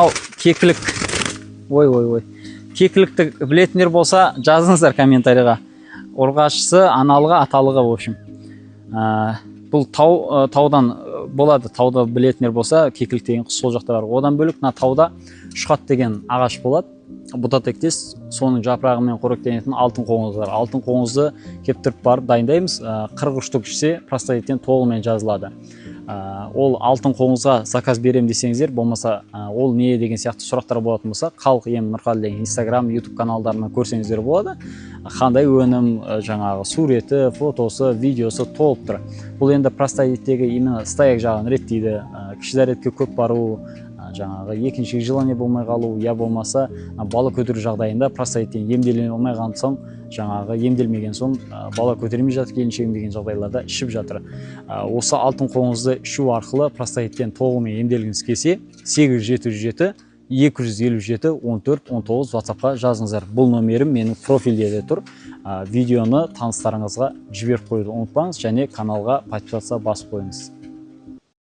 Ал кекілік. Ой. Кекілікті білетіндер болса, жазыңыздар комментарийға. Ұрғашысы, аналығы, аталығы, в общем. Бұл таудан болады. Тауда білетіндер болса, кекілік деген құс сол жақта бар. Одан бөлік, тауда шұқат деген ағаш болады. Бұта тектес, соның жапырағымен қоректенетін алтын қоңыз бар. Алтын қоңызды кептіріп барып дайындаймыз. 40 штук ішсе, простатиттен толығымен жазылады. Ол алтын қоңызға заказ берем десеңіздер, болмаса ол не деген сияқты сұрақтар болатын болса, Халық ем Нұрқали деген Instagram, YouTube каналдарынан көрсеңіздер болады. Қандай өнім, жаңағы суреті, фотосы, видеосы толып тұр. Бұл енді простатиттегі именно стояк жағын реттейді. Кіші дәретке көп бару, жаңағы екінші желание болмай қалу, я болмаса бала көтеру жағдайында простатиттен емделе алмай қалған соң, жаңағы емделмеген соң бала көтермей жатып келіншегім деген жағдайларда ішіп жатыр. Осы алтын қоңызды ішу арқылы простатиттен толығымен емделгіңіз келсе, 8707 257 14 19 WhatsApp-қа жазыңыздар. Бұл номерім менің профильде де тұр. Видеоны таныстарыңызға жіберіп қоюды ұмытпаңыз және каналға подписаться басып қойыңыз.